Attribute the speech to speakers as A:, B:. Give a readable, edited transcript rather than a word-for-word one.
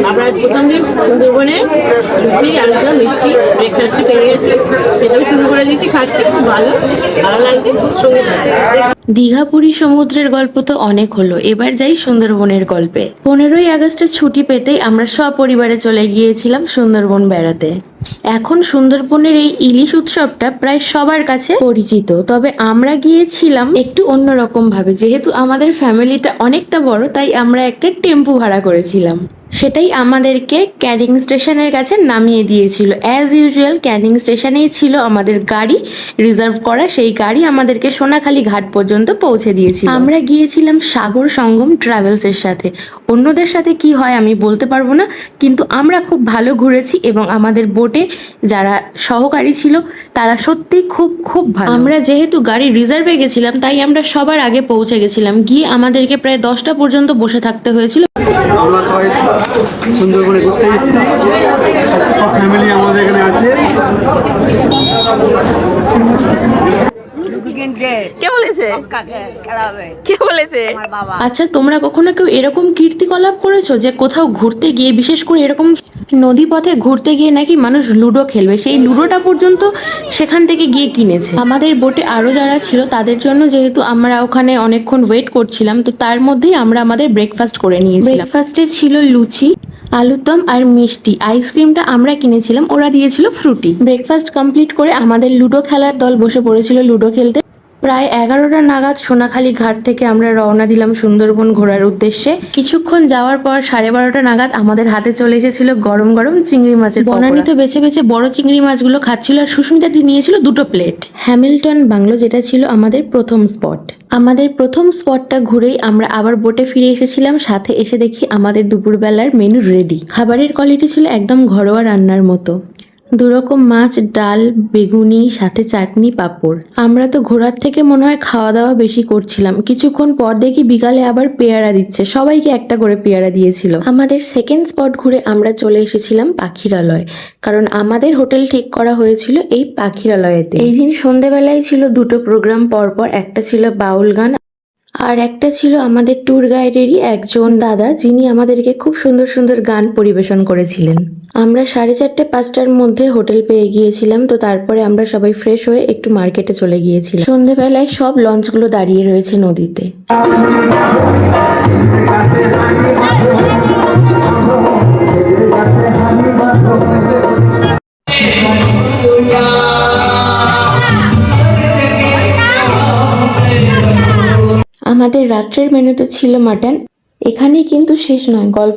A: আমরা আজ প্রথম দিন সুন্দরবনে লুচি আলুদম মিষ্টি ব্রেকফাস্টে পেয়ে গেছি, খেতেও শুরু করে দিয়েছি, খাচ্ছি, খুব ভালো ভালো লাগছে। সঙ্গে
B: দীঘা পুরী সমুদ্রের গল্প তো অনেক হলো, এবার যাই সুন্দরবনের গল্পে। 15ই আগস্টের ছুটি পেতেই আমরা সপরিবারে চলে গিয়েছিলাম সুন্দরবন বেড়াতে। এখন সুন্দরবনের এই ইলিশ উৎসবটা প্রায় সবার কাছে পরিচিত, তবে আমরা গিয়েছিলাম একটু অন্যরকম ভাবে। যেহেতু আমাদের ফ্যামিলিটা অনেকটা বড়, তাই আমরা একটা টেম্পু ভাড়া করেছিলাম। সেটাই আমাদেরকে ক্যানিং স্টেশনের কাছে নামিয়ে দিয়েছিল। অ্যাজ ইউজুয়াল ক্যানিং স্টেশনেই ছিল আমাদের গাড়ি রিজার্ভ করা, সেই গাড়ি আমাদেরকে সোনাখালী ঘাট পর্যন্ত পৌঁছে দিয়েছিল। আমরা গিয়েছিলাম সাগর সঙ্গম ট্রাভেলসের সাথে। অন্যদের সাথে কি হয় আমি বলতে পারবো না, কিন্তু আমরা খুব ভালো ঘুরেছি এবং আমাদের বোটে যারা সহকারী ছিল তারা সত্যি খুব খুব ভালো। আমরা যেহেতু গাড়ি রিজার্ভে গেছিলাম তাই আমরা সবার আগে পৌঁছে গেছিলাম। গিয়ে আমাদেরকে প্রায় 10টা পর্যন্ত বসে থাকতে হয়েছিল।
C: আমরা সবাই সুন্দরবনে ঘুরতে এসেছি, সব ফ্যামিলি আমাদের এখানে আছে।
B: কে বলেছে? কে বলেছে? আচ্ছা, তোমরা কখনো কেউ এরকম কীর্তিকলাপ করেছো যে কোথাও ঘুরতে গিয়ে, বিশেষ করে এরকম নদী পথে ঘুরতে গিয়ে নাকি মানুষ লুডো খেলবে, সেই লুডোটা পর্যন্ত সেখান থেকে গিয়ে কিনেছে? আমাদের বোটে আরো যারা ছিল তাদের জন্য, যেহেতু আমরা ওখানে অনেকক্ষণ ওয়েট করছিলাম, তো তার মধ্যেই আমরা আমাদের ব্রেকফাস্ট করে নিয়েছিলাম। ব্রেকফাস্টে ছিল লুচি, আলুরদম আর মিষ্টি। আইসক্রিমটা আমরা কিনেছিলাম, ওরা দিয়েছিল ফ্রুটি। ব্রেকফাস্ট কমপ্লিট করে আমাদের লুডো খেলার দল বসে পড়েছিল লুডো খেলতে। প্রায় 11টা নাগাদ সোনাখালী ঘাট থেকে আমরা রওনা দিলাম সুন্দরবন ঘোরার উদ্দেশ্যে। কিছুক্ষণ যাওয়ার পর 12:30টা নাগাদ আমাদের হাতে চলে এসেছিল গরম গরম চিংড়ি মাছের পকোড়া। বনানী তো বেছে বেছে বড় চিংড়ি মাছগুলো খাচ্ছিল, আর সুস্মিতা দি নিয়েছিল 2টো প্লেট। হ্যামিল্টন বাংলো, যেটা ছিল আমাদের প্রথম স্পট। আমাদের প্রথম স্পটটা ঘুরেই আমরা আবার বোটে ফিরে এসেছিলাম। সাথে এসে দেখি আমাদের দুপুরবেলার মেনু রেডি। খাবারের কোয়ালিটি ছিল একদম ঘরোয়া রান্নার মতো। 2 রকম মাছ, ডাল, বেগুনি, সাথে চাটনি, পাঁপড়। আমরা তো ঘোরার থেকে মনে হয় খাওয়া দাওয়া বেশি করছিলাম। কিছুক্ষণ পর দেখি বিকালে আবার পেয়ারা দিচ্ছে, সবাইকে একটা করে পেয়ারা দিয়েছিল। আমাদের সেকেন্ড স্পট ঘুরে আমরা চলে এসেছিলাম পাখিরালয়, কারণ আমাদের হোটেল ঠিক করা হয়েছিল এই পাখিরালয়েতে। এই দিন সন্ধেবেলায় ছিল 2টো প্রোগ্রাম পরপর, একটা ছিল বাউল গান আর একটা ছিল আমাদের ট্যুর গাইডেরই একজন দাদা, যিনি আমাদেরকে খুব সুন্দর সুন্দর গান পরিবেশন করেছিলেন। আমরা 4:30-5টার মধ্যে হোটেল পেয়ে গিয়েছিলাম। তো তারপরে আমরা সবাই ফ্রেশ হয়ে একটু মার্কেটে চলে গিয়েছিলাম। সন্ধেবেলায় সব লঞ্চগুলো দাঁড়িয়ে রয়েছে নদীতে। আমাদের রাত্রের মেনুতে ছিল মাটন। এখানেই কিন্তু শেষ নয়, গল্প